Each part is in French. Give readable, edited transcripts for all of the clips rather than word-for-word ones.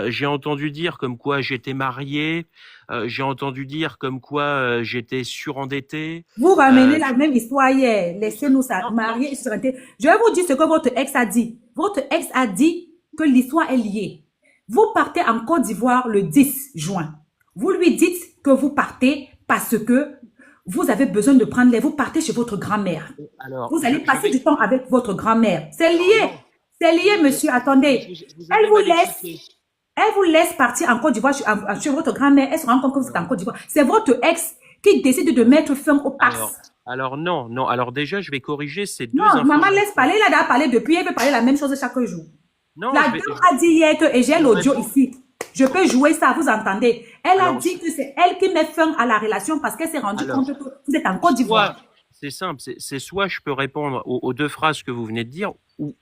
J'ai entendu dire comme quoi j'étais marié. J'ai entendu dire comme quoi j'étais surendetté. Vous ramenez Euh, la même histoire hier. Laissez-nous ça non, non, marier et se renter. Je vais vous dire ce que votre ex a dit. Votre ex a dit que l'histoire est liée. Vous partez en Côte d'Ivoire le 10 juin. Vous lui dites que vous partez parce que vous avez besoin de prendre l'air. Vous partez chez votre grand-mère. alors, Vous allez je passer vais. du temps avec votre grand-mère. C'est Alors, lié. non, C'est lié, je- monsieur. Attendez. vous Elle avez vous mal laisse. écouté. Elle vous laisse partir en Côte d'Ivoire chez votre grand-mère. Elle se rend compte que vous êtes en Côte d'Ivoire. C'est votre ex qui décide de mettre fin au Alors, Pax. alors non, non. Alors déjà, je vais corriger ces deux Non, maman laisse informations. parler. Il a déjà parlé depuis. Elle veut parler la même chose chaque jour. Non, La je vais, dame a dit hier que, et j'ai je vous l'audio réponds. ici. Je peux jouer ça, vous entendez. Elle a Alors, dit que c'est elle qui met fin à la relation parce qu'elle s'est rendue compte alors, que vous êtes en Côte soit, d'Ivoire. c'est simple, c'est soit je peux répondre aux deux phrases que vous venez de dire, ou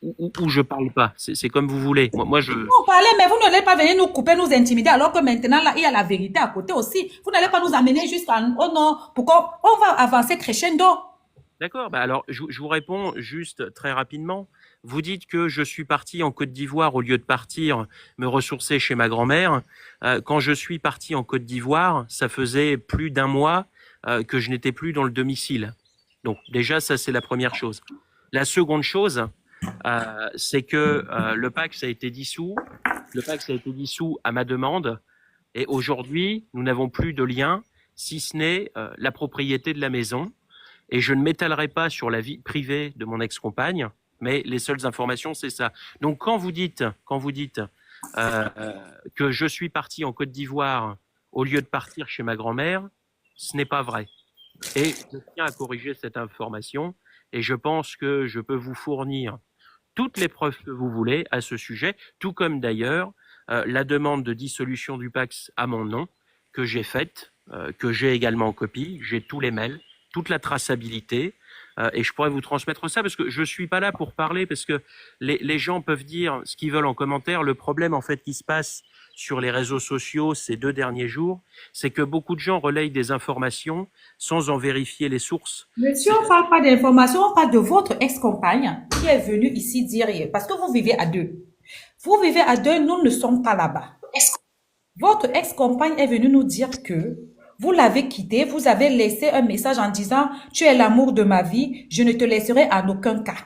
je parle pas. C'est comme vous voulez. Moi, je. Vous parlez, mais vous n'allez pas venir nous couper, nous intimider, alors que maintenant, là, il y a la vérité à côté aussi. Vous n'allez pas nous amener jusqu'à, oh non, pourquoi on va avancer crescendo. D'accord. Bah alors, je vous réponds juste très rapidement. Vous dites que je suis parti en Côte d'Ivoire au lieu de partir me ressourcer chez ma grand-mère. Quand je suis parti en Côte d'Ivoire, ça faisait plus d'un mois que je n'étais plus dans le domicile. Donc déjà, ça c'est la première chose. La seconde chose, c'est que le PACS a été dissous. Le PACS a été dissous à ma demande. Et aujourd'hui, nous n'avons plus de lien, si ce n'est la propriété de la maison. Et je ne m'étalerai pas sur la vie privée de mon ex-compagne, mais les seules informations, c'est ça. Donc quand vous dites que je suis parti en Côte d'Ivoire au lieu de partir chez ma grand-mère, ce n'est pas vrai. Et je tiens à corriger cette information. Et je pense que je peux vous fournir toutes les preuves que vous voulez à ce sujet, tout comme d'ailleurs la demande de dissolution du PACS à mon nom que j'ai faite, que j'ai également en copie. J'ai tous les mails, toute la traçabilité, et je pourrais vous transmettre ça parce que je suis pas là pour parler, parce que les gens peuvent dire ce qu'ils veulent en commentaire. Le problème en fait qui se passe sur les réseaux sociaux ces 2 derniers jours, c'est que beaucoup de gens relayent des informations sans en vérifier les sources. Monsieur, on ne C'est-à-dire, parle pas d'informations, on parle de votre ex-compagne qui est venue ici dire, parce que vous vivez à deux. Vous vivez à deux, nous ne sommes pas là-bas. Votre ex-compagne est venue nous dire que vous l'avez quitté, vous avez laissé un message en disant, tu es l'amour de ma vie, je ne te laisserai en aucun cas.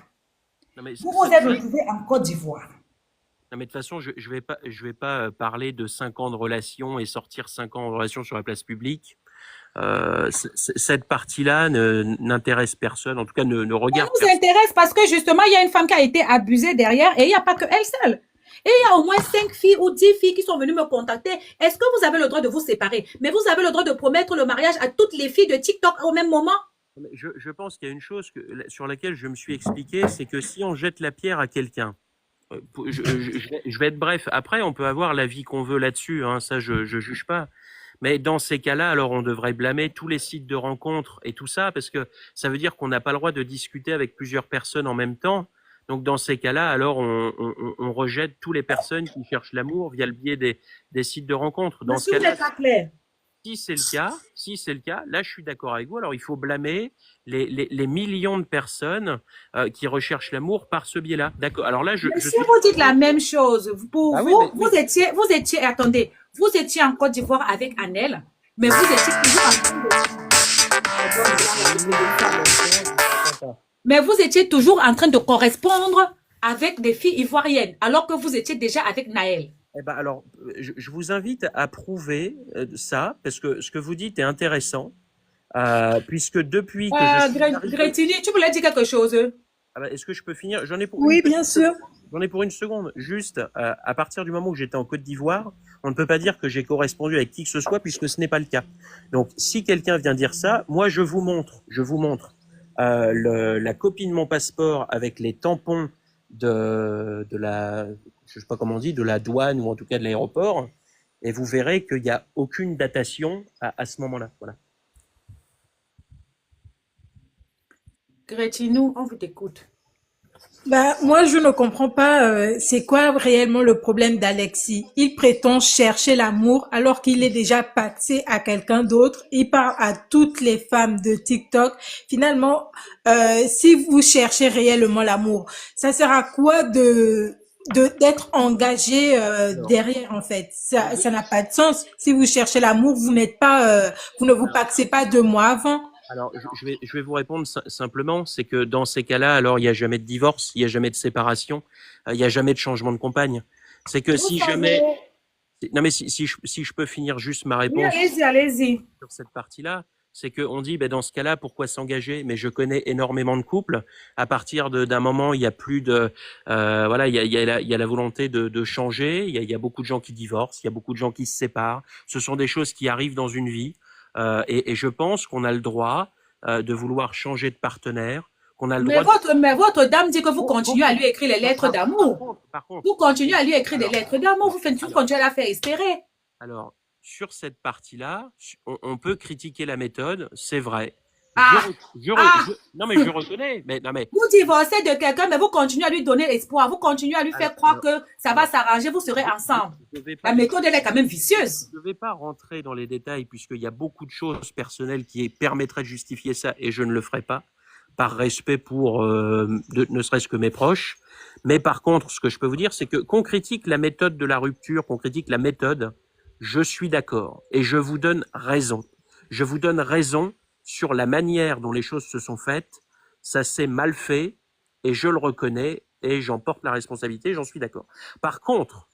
non mais Vous vous êtes retrouvé en Côte d'Ivoire. non mais de toute façon, je vais pas parler de 5 ans de relation et sortir 5 ans de relation sur la place publique. Cette partie-là n'intéresse personne, en tout cas ne Ça regarde nous personne. intéresse parce que justement, il y a une femme qui a été abusée derrière et il n'y a pas que elle seule. Et il y a au moins 5 filles ou 10 filles qui sont venues me contacter. Est-ce que vous avez le droit de vous séparer? Mais vous avez le droit de promettre le mariage à toutes les filles de TikTok au même moment? Je pense qu'il y a une chose sur laquelle je me suis expliqué, c'est que si on jette la pierre à quelqu'un, je vais être bref. Après, on peut avoir l'avis qu'on veut là-dessus, hein, ça je juge pas. Mais dans ces cas-là, alors on devrait blâmer tous les sites de rencontres et tout ça, parce que ça veut dire qu'on n'a pas le droit de discuter avec plusieurs personnes en même temps. Donc dans ces cas-là, alors on rejette toutes les personnes qui cherchent l'amour via le biais des sites de rencontres. Dans ce Monsieur, vous cas-là, n'êtes pas clair. si c'est le cas, là je suis d'accord avec vous. Alors il faut blâmer les millions de personnes qui recherchent l'amour par ce biais-là. D'accord. Alors là, je Monsieur, suis vous dites d'accord la avec même chose. Pour ah oui, vous, mais oui. attendez, vous étiez en Côte d'Ivoire avec Annelle, mais vous étiez toujours en train de, mais vous étiez toujours en train de correspondre avec des filles ivoiriennes, alors que vous étiez déjà avec Naël. Eh ben alors, je vous invite à prouver ça, parce que ce que vous dites est intéressant, puisque depuis que je suis arrivé, Grétini, tu voulais dire quelque chose? ah ben, est-ce que je peux finir? J'en ai pour une Oui, petite bien sûr. seconde. J'en ai pour une seconde. Juste, à partir du moment où j'étais en Côte d'Ivoire, on ne peut pas dire que j'ai correspondu avec qui que ce soit, puisque ce n'est pas le cas. Donc, si quelqu'un vient dire ça, moi, je vous montre la copie de mon passeport avec les tampons de la, je sais pas comment on dit, de la douane ou en tout cas de l'aéroport, et vous verrez qu'il n'y a aucune datation à ce moment-là. Voilà. Grétinou, on vous écoute. Bah, moi, je ne comprends pas, c'est quoi réellement le problème d'Alexis. Il prétend chercher l'amour alors qu'il est déjà passé à quelqu'un d'autre. Il parle à toutes les femmes de TikTok. Finalement, si vous cherchez réellement l'amour, ça sert à quoi d'être engagé Alors, derrière en fait. je- Ça n'a pas de sens. Si vous cherchez l'amour, vous n'êtes pas, vous ne vous paxez pas 2 mois avant. alors, je vais vous répondre simplement, c'est que dans ces cas-là, alors il n'y a jamais de divorce, il n'y a jamais de séparation, il n'y a jamais de changement de compagne. C'est que Vous si jamais, savez, non mais si je peux finir juste ma oui, réponse allez-y, allez-y. sur cette partie-là, c'est qu'on dit, ben, dans ce cas-là, pourquoi s'engager? Mais je connais énormément de couples. À partir d'un moment, il y a plus de, voilà, il y a la volonté de changer. Il y a beaucoup de gens qui divorcent. Il y a beaucoup de gens qui se séparent. Ce sont des choses qui arrivent dans une vie. Et je pense qu'on a le droit de vouloir changer de partenaire, qu'on a le droit de... Mais votre dame dit que vous continuez à lui écrire les lettres Par d'amour. contre, par contre, Vous continuez à lui écrire des alors, lettres d'amour. Vous alors, continuez à la faire espérer. alors, sur cette partie-là, on peut critiquer la méthode, c'est vrai. Ah, ah, Non, mais je reconnais. Mais, non, mais, vous divorcez de quelqu'un, mais vous continuez à lui donner espoir. Vous continuez à lui faire croire alors, que ça va alors, s'arranger, vous serez ensemble. je vais La pas, méthode, elle est quand même vicieuse. je vais pas rentrer dans les détails puisqu'il y a beaucoup de choses personnelles qui permettraient de justifier ça et je ne le ferai pas par respect pour ne serait-ce que mes proches. Mais par contre, ce que je peux vous dire, c'est que qu'on critique la méthode de la rupture, qu'on critique la méthode, je suis d'accord et je vous donne raison. Je vous donne raison sur la manière dont les choses se sont faites. Ça s'est mal fait et je le reconnais et j'en porte la responsabilité, j'en suis d'accord. Par contre,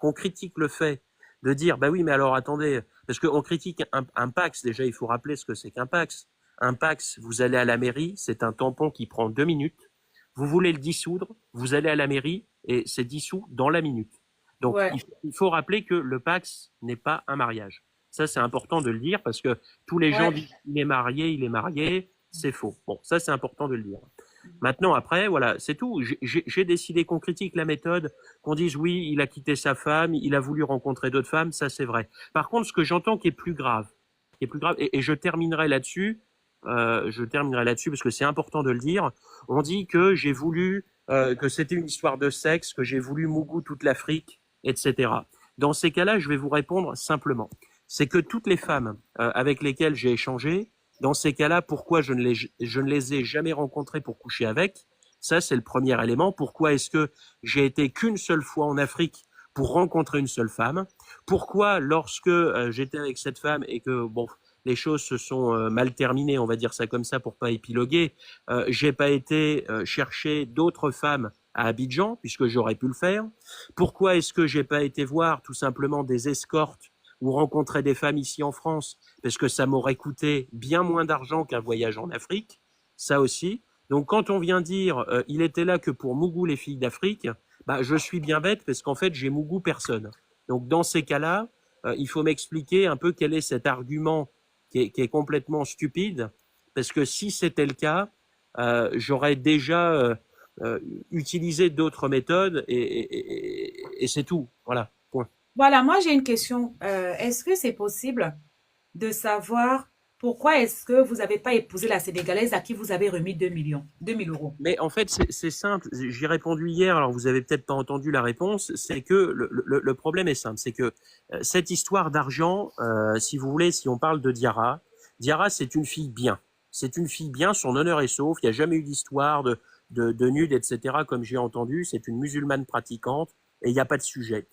qu'on critique le fait de dire, bah oui, mais alors attendez, parce qu'on critique un Pacs, déjà il faut rappeler ce que c'est qu'un Pacs. Un Pacs, vous allez à la mairie, c'est un tampon qui prend 2 minutes. Vous voulez le dissoudre, vous allez à la mairie et c'est dissous dans la minute. Donc Ouais. il faut rappeler que le Pacs n'est pas un mariage. Ça c'est important de le dire parce que tous les gens Ouais. disent il est marié, c'est faux. Bon, ça c'est important de le dire. Maintenant, après, voilà, c'est tout. J'ai décidé qu'on critique la méthode, qu'on dise oui, il a quitté sa femme, il a voulu rencontrer d'autres femmes, ça c'est vrai. Par contre, ce que j'entends qui est plus grave, et je terminerai là-dessus parce que c'est important de le dire. On dit que j'ai voulu, que c'était une histoire de sexe, que j'ai voulu Mougou toute l'Afrique, etc. Dans ces cas-là, je vais vous répondre simplement. C'est que toutes les femmes avec lesquelles j'ai échangé, dans ces cas-là, pourquoi je ne les ai jamais rencontrées pour coucher avec? Ça, c'est le premier élément. Pourquoi est-ce que j'ai été qu'une seule fois en Afrique pour rencontrer une seule femme? Pourquoi, lorsque j'étais avec cette femme et que, bon, les choses se sont mal terminées, on va dire ça comme ça pour pas épiloguer, j'ai pas été chercher d'autres femmes à Abidjan, puisque j'aurais pu le faire? Pourquoi est-ce que j'ai pas été voir tout simplement des escortes ou rencontrer des femmes ici en France? Parce que ça m'aurait coûté bien moins d'argent qu'un voyage en Afrique, ça aussi. Donc quand on vient dire il était là que pour Mougou les filles d'Afrique, bah je suis bien bête parce qu'en fait j'ai Mougou personne. Donc dans ces cas-là, il faut m'expliquer un peu quel est cet argument qui est complètement stupide, parce que si c'était le cas, j'aurais déjà euh, utilisé d'autres méthodes et c'est tout. Voilà. Point. Voilà, moi j'ai une question. Est-ce que c'est possible de savoir pourquoi est-ce que vous n'avez pas épousé la Sénégalaise à qui vous avez remis 2 millions, 2000 euros? Mais en fait, c'est simple. J'y ai répondu hier, alors vous avez peut-être pas entendu la réponse. C'est que le problème est simple. C'est que cette histoire d'argent, si vous voulez, si on parle de Diarra, Diarra, c'est une fille bien. C'est une fille bien, son honneur est sauf. Il n'y a jamais eu d'histoire de nude, etc., comme j'ai entendu. C'est une musulmane pratiquante et il n'y a pas de sujet.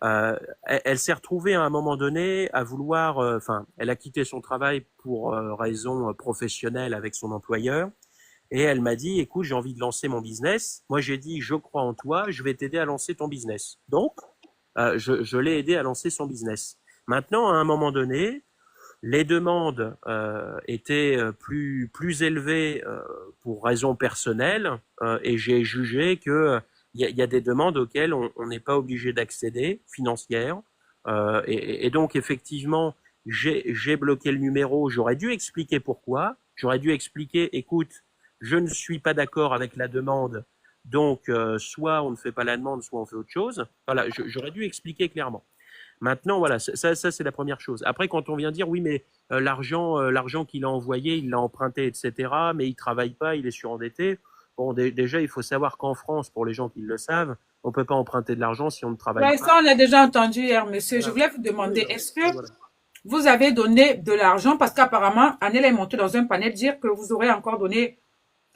Elle s'est retrouvée à un moment donné à vouloir, enfin, elle a quitté son travail pour raison professionnelle avec son employeur. Et elle m'a dit, écoute, j'ai envie de lancer mon business. Moi, j'ai dit, je crois en toi, je vais t'aider à lancer ton business. Donc, je l'ai aidé à lancer son business. Maintenant, à un moment donné, les demandes étaient plus élevées pour raisons personnelles et j'ai jugé que il y a des demandes auxquelles on n'est pas obligé d'accéder, financières. Et donc, effectivement, j'ai bloqué le numéro. J'aurais dû expliquer pourquoi. J'aurais dû expliquer, écoute, je ne suis pas d'accord avec la demande, donc soit on ne fait pas la demande, soit on fait autre chose. Voilà, j'aurais dû expliquer clairement. Maintenant, voilà, ça c'est la première chose. Après, quand on vient dire, oui, mais l'argent qu'il a envoyé, il l'a emprunté, etc., mais il travaille pas, il est surendetté. Bon, déjà, il faut savoir qu'en France, pour les gens qui le savent, on peut pas emprunter de l'argent si on ne travaille Ouais, pas. ça, on l'a déjà entendu hier, monsieur. Je Voilà. voulais vous Oui, demander, non, est-ce mais que voilà. vous avez donné de l'argent? Parce qu'apparemment, Annelle est montée dans un panel dire que vous aurez encore donné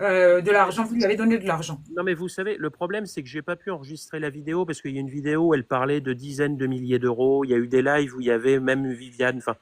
de l'argent, vous lui avez donné de l'argent. Non, mais vous savez, le problème, c'est que j'ai pas pu enregistrer la vidéo parce qu'il y a une vidéo où elle parlait de dizaines de milliers d'euros. Il y a eu des lives où il y avait même Viviane. Enfin,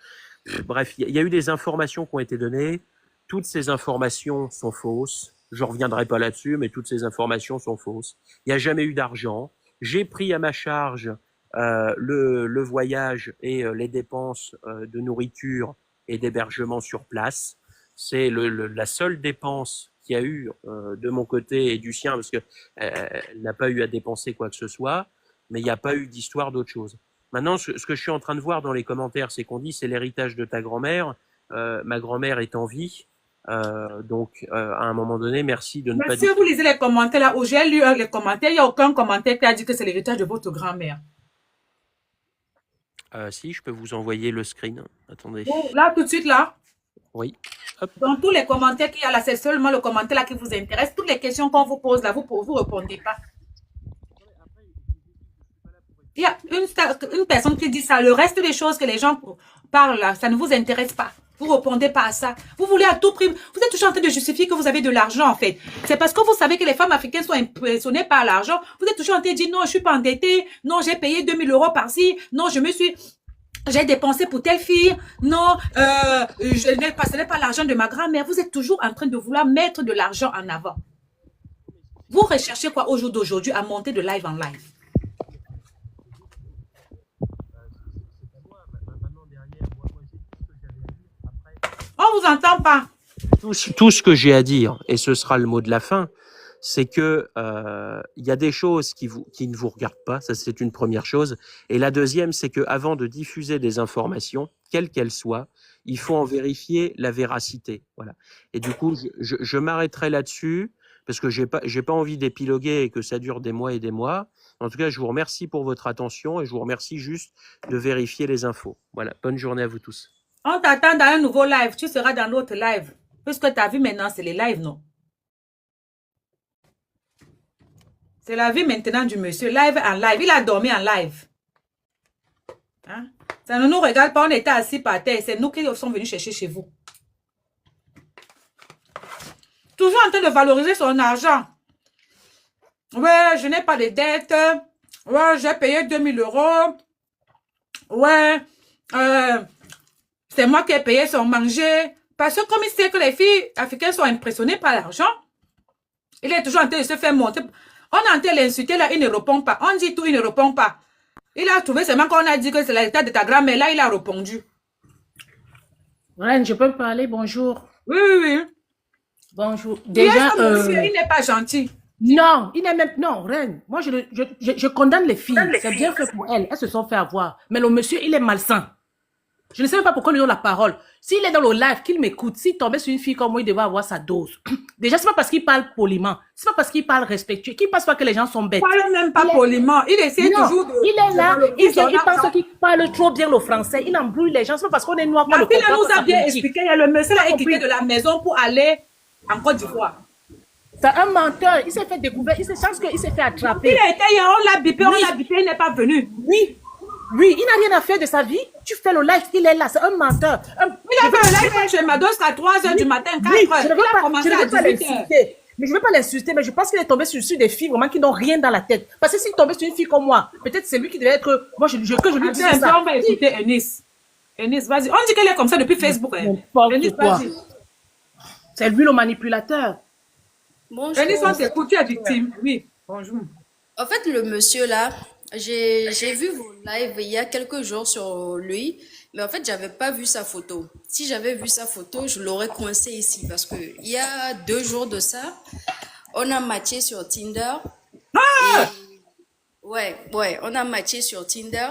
bref, il y a eu des informations qui ont été données. Toutes ces informations sont fausses. Je reviendrai pas là-dessus, mais toutes ces informations sont fausses. Il n'y a jamais eu d'argent. J'ai pris à ma charge le voyage et les dépenses de nourriture et d'hébergement sur place. C'est la seule dépense qu'il y a eu de mon côté et du sien, parce qu'elle n'a pas eu à dépenser quoi que ce soit, mais il n'y a pas eu d'histoire d'autre chose. Maintenant, ce que je suis en train de voir dans les commentaires, c'est qu'on dit c'est l'héritage de ta grand-mère. Ma grand-mère est en vie. Donc, à un moment donné, merci de ne Mais pas si dire. vous lisez les commentaires là, où j'ai lu les commentaires, il n'y a aucun commentaire qui a dit que c'est l'héritage de votre grand-mère. Si, je peux vous envoyer le screen. Attendez. Là, tout de suite, là, Oui. Hop. dans tous les commentaires qu'il y a là, c'est seulement le commentaire là qui vous intéresse. Toutes les questions qu'on vous pose là, vous ne répondez pas. Il y a une personne qui dit ça. Le reste des choses que les gens parlent là, ça ne vous intéresse pas. Vous ne répondez pas à ça. Vous voulez à tout prix. Vous êtes toujours en train de justifier que vous avez de l'argent, en fait. C'est parce que vous savez que les femmes africaines sont impressionnées par l'argent. Vous êtes toujours en train de dire non, je ne suis pas endettée. Non, j'ai payé 2000 euros par-ci. Non, j'ai dépensé pour telle fille. Non, ce n'est pas l'argent de ma grand-mère. Vous êtes toujours en train de vouloir mettre de l'argent en avant. Vous recherchez quoi au jour d'aujourd'hui à monter de live en live? On vous entend pas. Tout ce que j'ai à dire, et ce sera le mot de la fin, c'est que il y a des choses qui ne vous regardent pas, ça c'est une première chose. Et la deuxième, c'est que avant de diffuser des informations, quelles qu'elles soient, il faut en vérifier la véracité. Voilà. Et du coup, je m'arrêterai là-dessus parce que j'ai pas envie d'épiloguer et que ça dure des mois et des mois. En tout cas, je vous remercie pour votre attention et je vous remercie juste de vérifier les infos. Voilà. Bonne journée à vous tous. On t'attend dans un nouveau live. Tu seras dans l'autre live. Puisque tu as vu maintenant, c'est les lives, non? C'est la vie maintenant du monsieur. Live en live. Il a dormi en live. Hein? Ça ne nous regarde pas. On était assis par terre. C'est nous qui sommes venus chercher chez vous. Toujours en train de valoriser son argent. Ouais, je n'ai pas de dette. Ouais, j'ai payé 2000 euros. Ouais, c'est moi qui ai payé son manger. Parce que comme il sait que les filles africaines sont impressionnées par l'argent, il est toujours en train de se faire monter. On est en train de l'insulter là, il ne répond pas. On dit tout, il ne répond pas. Il a trouvé seulement qu'on a dit que c'est l'état de ta grand-mère. Là, il a répondu. Reine, je peux me parler? Bonjour. Oui, oui, oui. Bonjour. Déjà, il n'est pas gentil. Non, il n'est même... Non, Reine, moi, je condamne les filles. C'est bien fait pour elles. Elles se sont fait avoir. Mais le monsieur, il est malsain. Je ne sais même pas pourquoi il lui donne la parole. S'il est dans le live, qu'il m'écoute, s'il tombait sur une fille comme moi, il devait avoir sa dose. Déjà, c'est pas parce qu'il parle poliment, c'est pas parce qu'il parle respectueux, qu'il pense pas que les gens sont bêtes. Il parle même pas poliment. Il essaie toujours de... Il est là, il pense qu'il parle trop bien le français. Il embrouille les gens. C'est pas parce qu'on est noir qu'on le comprend. Il nous a bien expliqué. Il y a le monsieur là, quitté de la maison pour aller en Côte d'Ivoire. C'est un menteur. Il s'est fait découvrir. Il s'est fait attraper. Il a été hier, on l'a bipé, il n'est pas venu. Oui. Oui, il n'a rien à faire de sa vie. Tu fais le live, il est là, c'est un menteur. Il a fait le live chez Mados à 3h du matin, 4h. Oui, je ne veux pas l'insulter. Mais je ne veux pas l'insulter, mais je pense qu'il est tombé sur des filles vraiment qui n'ont rien dans la tête. Parce que s'il tombait sur une fille comme moi, peut-être c'est lui qui devait être... Moi, que je lui dise ça. On va écouter Eunice. Eunice, vas-y. On dit qu'elle est comme ça depuis Facebook. Eunice, vas-y. C'est lui le manipulateur. Bonjour. Eunice, on t'écoute, tu es victime. Oui, bonjour. En fait, le monsieur là, j'ai vu vos lives il y a quelques jours sur lui, mais en fait, j'avais pas vu sa photo. Si j'avais vu sa photo, je l'aurais coincé ici parce que il y a 2 jours de ça, on a matché sur Tinder. Ah! Ouais, on a matché sur Tinder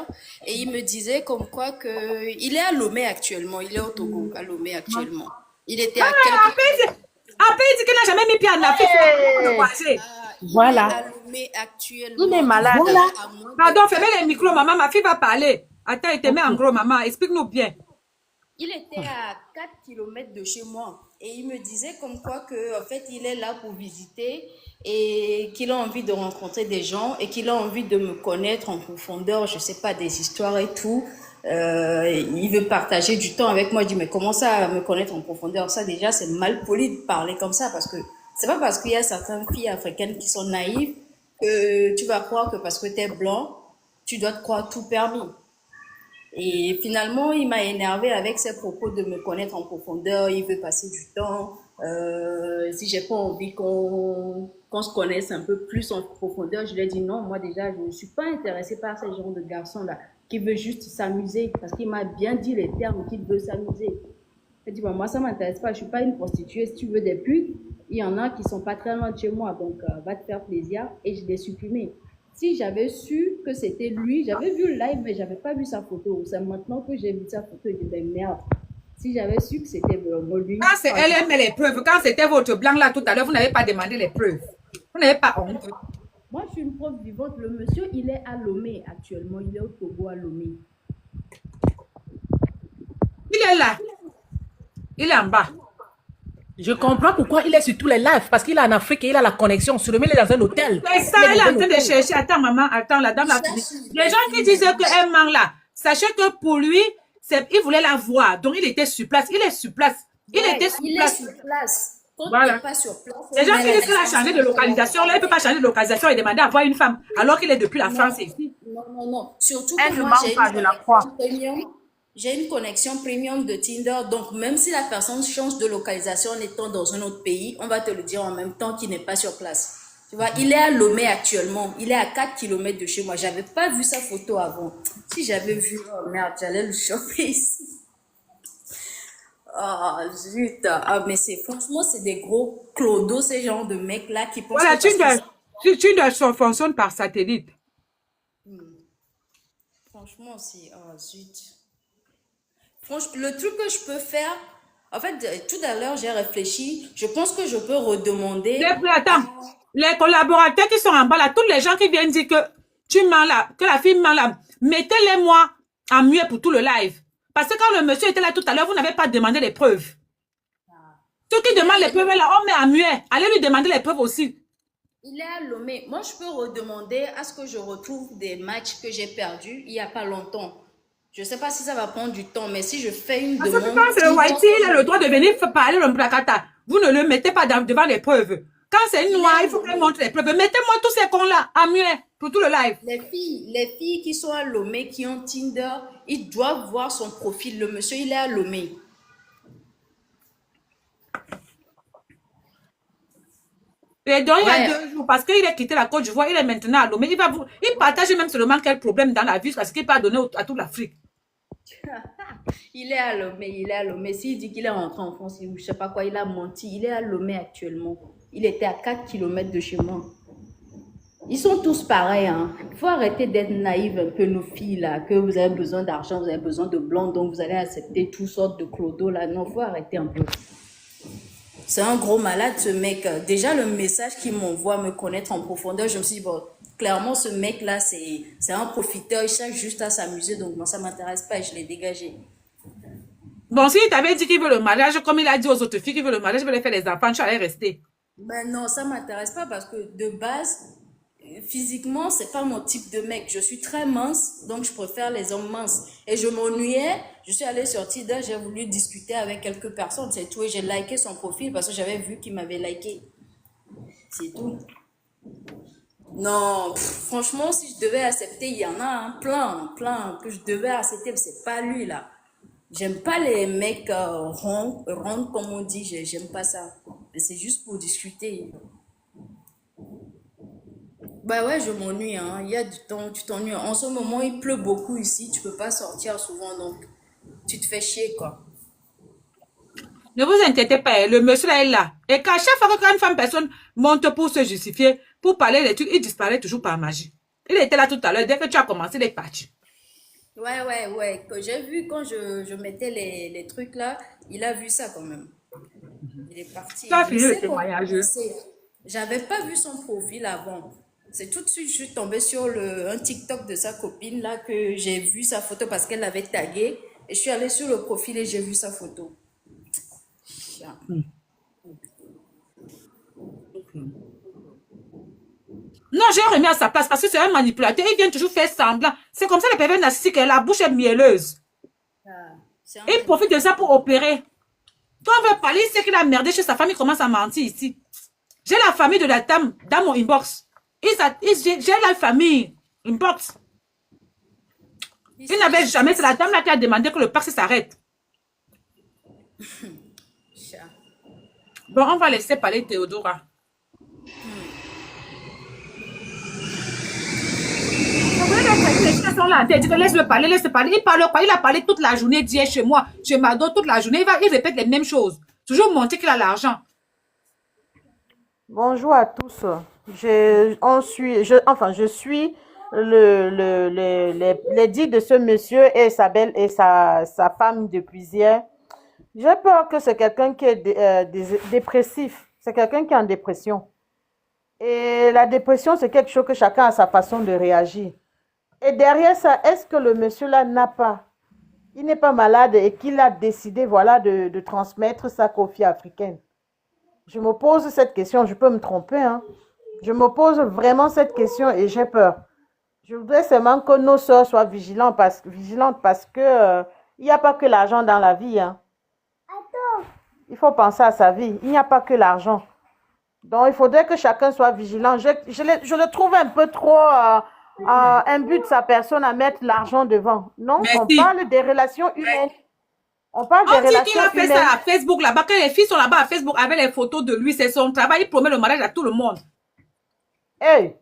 et il me disait comme quoi que il est à Lomé actuellement, il est au Togo, à Lomé actuellement. Il était à quelques... Après, il dit qu'il n'a jamais mis pied en Afrique. Voilà. Actuellement. Il est malade. Voilà. Pardon, fermez les micros, maman. Ma fille va parler. Attends, il te met en gros, maman. Explique-nous bien. Il était à 4 km de chez moi. Et il me disait comme quoi que, en fait, il est là pour visiter et qu'il a envie de rencontrer des gens et qu'il a envie de me connaître en profondeur, je sais pas, des histoires et tout. Il veut partager du temps avec moi. Je dis, mais comment ça, me connaître en profondeur? Ça, déjà, c'est mal poli de parler comme ça parce que C'est pas parce qu'il y a certaines filles africaines qui sont naïves que tu vas croire que parce que tu es blanc, tu dois te croire tout permis. Et finalement, il m'a énervé avec ses propos de me connaître en profondeur. Il veut passer du temps. Si j'ai pas envie qu'on se connaisse un peu plus en profondeur, je lui ai dit non. Moi déjà, je ne suis pas intéressée par ce genre de garçon-là qui veut juste s'amuser parce qu'il m'a bien dit les termes qu'il veut s'amuser. Je dit bah, moi ça m'intéresse pas. Je suis pas une prostituée. Si tu veux des putes, il y en a qui sont pas très loin de chez moi, donc va te faire plaisir. Et je l'ai supprimé. Si j'avais su que c'était lui, j'avais vu le live, mais j'avais pas vu sa photo. C'est maintenant que j'ai vu sa photo, je dis, ben merde. Si j'avais su que c'était vraiment lui. Quand c'est elle aimait les preuves, quand c'était votre blanc là tout à l'heure, vous n'avez pas demandé les preuves. Vous n'avez pas honte. Moi, je suis une preuve vivante. Le monsieur, il est à Lomé actuellement. Il est au Togo à Lomé. Il est là. Il est en bas. Je comprends pourquoi il est sur tous les lives. Parce qu'il est en Afrique et il a la connexion. Sur le il est dans un hôtel. C'est ça, elle est en train de chercher. Attends, maman, attends, la dame là. Les gens qui disaient qu'elle ment là, sachez que pour lui, il voulait la voir. Donc, il était sur place. Il est sur place. Il était sur place. Il est sur place. Quand Voilà. il n'est pas sur place. Les gens qui disent qu'il a changé de localisation, là, il ne peut pas changer de localisation et demander à voir une femme, alors qu'il est depuis la France ici. Non. Surtout Elle que ne moi, ment pas, je la crois. j'ai une connexion premium de Tinder. Donc, même si la personne change de localisation en étant dans un autre pays, on va te le dire en même temps qu'il n'est pas sur place. Tu vois, il est à Lomé actuellement. Il est à 4 km de chez moi. J'avais pas vu sa photo avant. Si j'avais vu, oh merde, j'allais le choper ici. Oh, zut. Ah, mais franchement, c'est des gros clodos, ces genres de mecs-là qui pensent Voilà, que Tinder fonctionne par satellite. franchement, c'est, oh, zut. Franchement, le truc que je peux faire, en fait, tout à l'heure, j'ai réfléchi. Je pense que je peux redemander. Attends, les collaborateurs qui sont en bas là, tous les gens qui viennent dire que tu mens là, que la fille ment là, mettez-les moi en muet pour tout le live. Parce que quand le monsieur était là tout à l'heure, vous n'avez pas demandé les preuves. Ceux qui demandent les preuves là, on met en muet. Allez lui demander les preuves aussi. Il est à Lomé. Moi, je peux redemander à ce que je retrouve des matchs que j'ai perdus il n'y a pas longtemps. Je ne sais pas si ça va prendre du temps, mais si je fais une Parce que demande... quand c'est le whitey, il a le droit de venir parler le placata. Vous ne le mettez pas devant les preuves. Quand c'est une noire, il faut qu'elle montre les preuves. Mettez-moi tous ces cons là en muet pour tout le live. Les filles qui sont à Lomé, qui ont Tinder, ils doivent voir son profil. Le monsieur, il est à Lomé. Et donc, il y a 2 jours, parce qu'il a quitté la Côte d'Ivoire, il est maintenant à Lomé. Il partage même seulement quel problème dans la vie, parce qu'il peut donner à toute l'Afrique. Il est à Lomé. S'il dit qu'il est rentré en France, je ne sais pas quoi, il a menti. Il est à Lomé actuellement. Il était à 4 km de chez moi. Ils sont tous pareils. Hein. Il faut arrêter d'être naïf un peu, nos filles, là, que vous avez besoin d'argent, vous avez besoin de blanc, donc vous allez accepter toutes sortes de clodos, là. Non, il faut arrêter un peu. C'est un gros malade, ce mec. Déjà, le message qu'il m'envoie, me connaître en profondeur, je me suis dit, bon, clairement, ce mec-là, c'est un profiteur, il cherche juste à s'amuser, donc moi, ça ne m'intéresse pas et je l'ai dégagé. Bon, s'il t'avait dit qu'il veut le mariage, comme il a dit aux autres filles qu'il veut le mariage, il veut les faire les enfants, tu allais rester. Ben non, ça ne m'intéresse pas parce que de base, physiquement, c'est pas mon type de mec. Je suis très mince, donc je préfère les hommes minces. Et je m'ennuyais, je suis allée sur Tinder, j'ai voulu discuter avec quelques personnes, c'est tout. Et j'ai liké son profil parce que j'avais vu qu'il m'avait liké. C'est tout. Non, franchement, si je devais accepter, il y en a un plein que je devais accepter, mais c'est pas lui là. J'aime pas les mecs ronds, comme on dit, j'aime pas ça. Mais c'est juste pour discuter. Bah ouais, je m'ennuie, hein. Il y a du temps, tu t'ennuies. En ce moment, il pleut beaucoup ici, tu peux pas sortir souvent, donc tu te fais chier, quoi. Ne vous inquiétez pas, le monsieur là est là. Et qu'à chaque fois qu'une femme personne monte pour se justifier, pour parler des trucs, il disparaît toujours par magie. Il était là tout à l'heure, dès que tu as commencé, il est parti. Ouais. Que j'ai vu quand je mettais les trucs là, il a vu ça quand même. Il est parti. Tu as fini le témoignage. J'avais pas vu son profil avant. C'est tout de suite, je suis tombée sur un TikTok de sa copine là que j'ai vu sa photo parce qu'elle l'avait tagué. Et je suis allée sur le profil et j'ai vu sa photo. Non, j'ai remis à sa place parce que c'est un manipulateur. Il vient toujours faire semblant. C'est comme ça les pervers narcissiques, la bouche est mielleuse. Il profite de ça pour opérer. Quand on veut parler, il sait qu'il a merdé chez sa femme, il commence à mentir ici. J'ai la famille de la dame dans mon inbox. J'ai la famille inbox. Il n'avait jamais, c'est la dame là qui a demandé que le parc s'arrête. Bon, on va laisser parler Théodora. Les sont là, laisse-le parler, laisse-le parler. Il parle quoi? Il a parlé toute la journée d'hier chez moi, chez Mado, toute la journée. Il répète les mêmes choses. Toujours montrer qu'il a l'argent. Bonjour à tous. Je suis les dits de ce monsieur et sa belle et sa femme depuis hier. J'ai peur que c'est quelqu'un qui est dépressif. C'est quelqu'un qui est en dépression. Et la dépression, c'est quelque chose que chacun a sa façon de réagir. Et derrière ça, est-ce que le monsieur-là il n'est pas malade et qu'il a décidé, voilà, de transmettre sa coffee africaine? Je me pose cette question, je peux me tromper, hein. Je me pose vraiment cette question et j'ai peur. Je voudrais seulement que nos sœurs soient vigilantes parce que il n'y a pas que l'argent dans la vie, hein. Il faut penser à sa vie. Il n'y a pas que l'argent. Donc, il faudrait que chacun soit vigilant. Je le trouve un peu trop un but de sa personne à mettre l'argent devant. Non, Merci. on parle des relations humaines. On parle On des dit relations qu'il a fait humaines. ça à Facebook là-bas. Quand les filles sont là-bas à Facebook avec les photos de lui, c'est son travail. Il promet le mariage à tout le monde. Hey!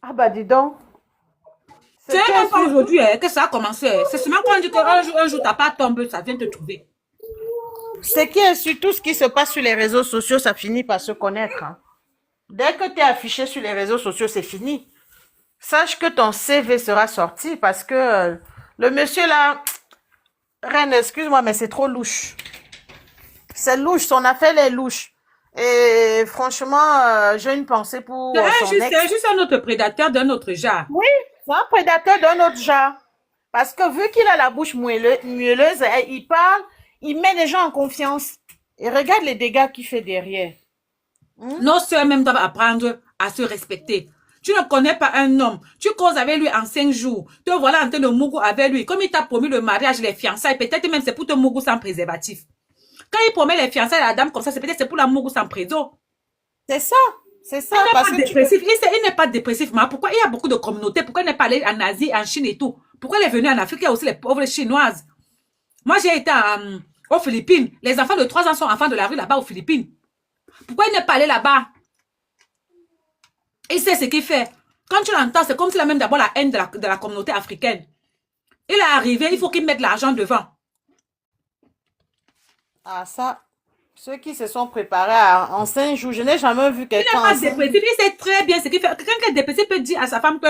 Ah bah dis donc. C'est même pas aujourd'hui que ça a commencé. C'est seulement quand on dit qu'un jour ta part tombe, ça vient te trouver. Ce qui est sur tout ce qui se passe sur les réseaux sociaux, ça finit par se connaître, hein. Dès que tu es affiché sur les réseaux sociaux, c'est fini. Sache que ton CV sera sorti parce que le monsieur là, Reine, excuse-moi, mais c'est trop louche. C'est louche, son affaire est louche. Et franchement, j'ai une pensée pour son ex. C'est juste un autre prédateur d'un autre genre. Oui, c'est un prédateur d'un autre genre. Parce que vu qu'il a la bouche mielleuse, il parle, il met les gens en confiance. Et regarde les dégâts qu'il fait derrière. Nos soeurs même doivent apprendre à se respecter. Tu ne connais pas un homme. Tu causes avec lui en 5 jours. Te voilà en train de mougou avec lui. Comme il t'a promis le mariage, les fiançailles, peut-être même c'est pour te mougou sans préservatif. Quand il promet les fiançailles à la dame comme ça, c'est peut-être pour la mougou sans préso. C'est ça. C'est ça. Il n'est Parce pas que dépressif. Il n'est pas dépressif. Mais pourquoi il y a beaucoup de communautés? Pourquoi il n'est pas allé en Asie, en Chine et tout? Pourquoi il est venu en Afrique? Il y a aussi les pauvres chinoises. Moi, j'ai été aux Philippines. Les enfants de 3 ans sont enfants de la rue là-bas aux Philippines. Pourquoi il n'est pas allé là-bas? Il sait ce qu'il fait. Quand tu l'entends, c'est comme s'il a même d'abord la haine de la communauté africaine. Il est arrivé, il faut qu'il mette l'argent devant. Ah ça, ceux qui se sont préparés en 5 jours, je n'ai jamais vu Il n'est quelqu'un pas en 5 jours. dépressif, il sait très bien ce qu'il fait. Quelqu'un qui est dépressif peut dire à sa femme que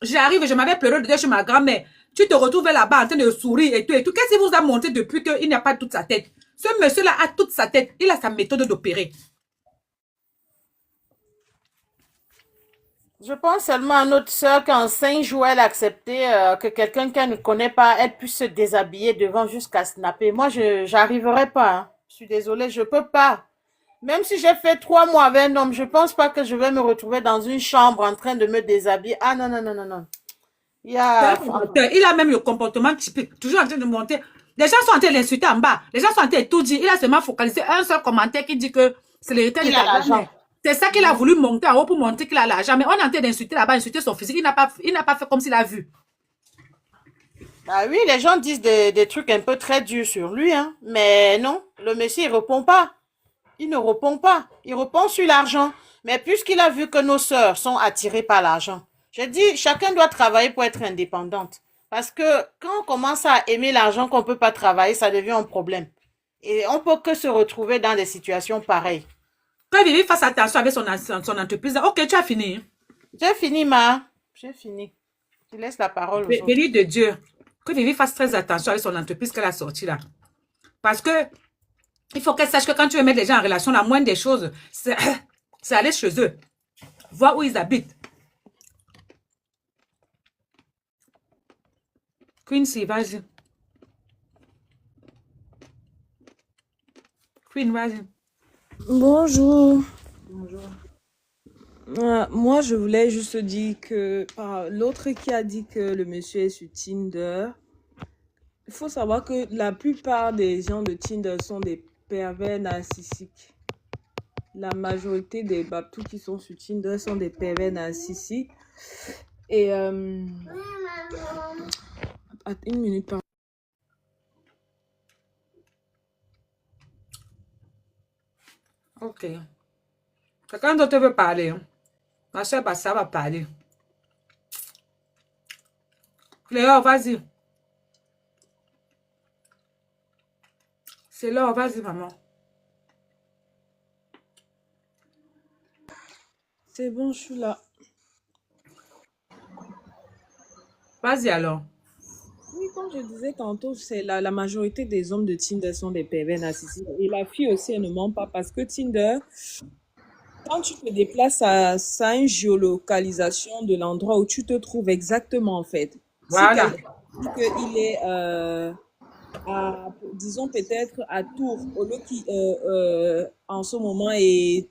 j'arrive, je m'avais pleuré de chez ma grand-mère. Tu te retrouves là-bas en train de sourire et tout et tout. Qu'est-ce qui vous a monté depuis qu'il n'a pas toute sa tête? Ce monsieur-là a toute sa tête. Il a sa méthode d'opérer. Je pense seulement à notre soeur qu'en 5 jours, elle a accepté que quelqu'un qu'elle ne connaît pas, elle puisse se déshabiller devant jusqu'à snapper. Moi, je n'arriverai pas, hein. Je suis désolée, je peux pas. Même si j'ai fait 3 mois avec un homme, je pense pas que je vais me retrouver dans une chambre en train de me déshabiller. Ah non, non, non, non, non. Il y a... Il a même le comportement typique. Toujours en train de monter. Les gens sont en train de l'insulter en bas. Les gens sont en train de tout dire. Il a seulement focalisé un seul commentaire qui dit que c'est l'héritage de Il a ta l'argent. grand-mère. C'est ça qu'il a voulu monter en haut pour montrer qu'il a l'argent. Mais on est en train d'insulter là-bas, insulter son physique. Il n'a pas fait comme s'il a vu. Ah oui, les gens disent des trucs un peu très durs sur lui, hein. Mais non, le monsieur, il répond pas. Il ne répond pas. Il répond sur l'argent. Mais puisqu'il a vu que nos sœurs sont attirées par l'argent, je dis, chacun doit travailler pour être indépendante. Parce que quand on commence à aimer l'argent qu'on ne peut pas travailler, ça devient un problème. Et on peut que se retrouver dans des situations pareilles. Quand Vivi fasse attention avec son entreprise, ok, tu as fini. J'ai fini, ma. J'ai fini. Tu laisses la parole aux autres. Béni de Dieu. Que Vivi fasse très attention avec son entreprise qu'elle a sortie là. Parce que il faut qu'elle sache que quand tu veux mettre les gens en relation, la moindre des choses, c'est aller chez eux. Voir où ils habitent. Quincy, vas-y. Queen, vas-y. Bonjour. Moi, je voulais juste dire que l'autre qui a dit que le monsieur est sur Tinder, il faut savoir que la plupart des gens de Tinder sont des pervers narcissiques. La majorité des Baptous qui sont sur Tinder sont des pervers narcissiques. Et une minute, pardon. Ok. Quelqu'un d'autre veut parler, hein? Ma soeur Bassa va parler. Léo, vas-y. C'est l'heure, vas-y, maman. C'est bon, je suis là. Vas-y alors. Oui, comme je disais tantôt, c'est la majorité des hommes de Tinder sont des pervers narcissiques. Et la fille aussi, elle ne ment pas parce que Tinder, quand tu te déplaces, ça a une géolocalisation de l'endroit où tu te trouves exactement, en fait. Si Voilà. quelqu'un dit qu'il est, disons peut-être à Tours, au lieu en ce moment, et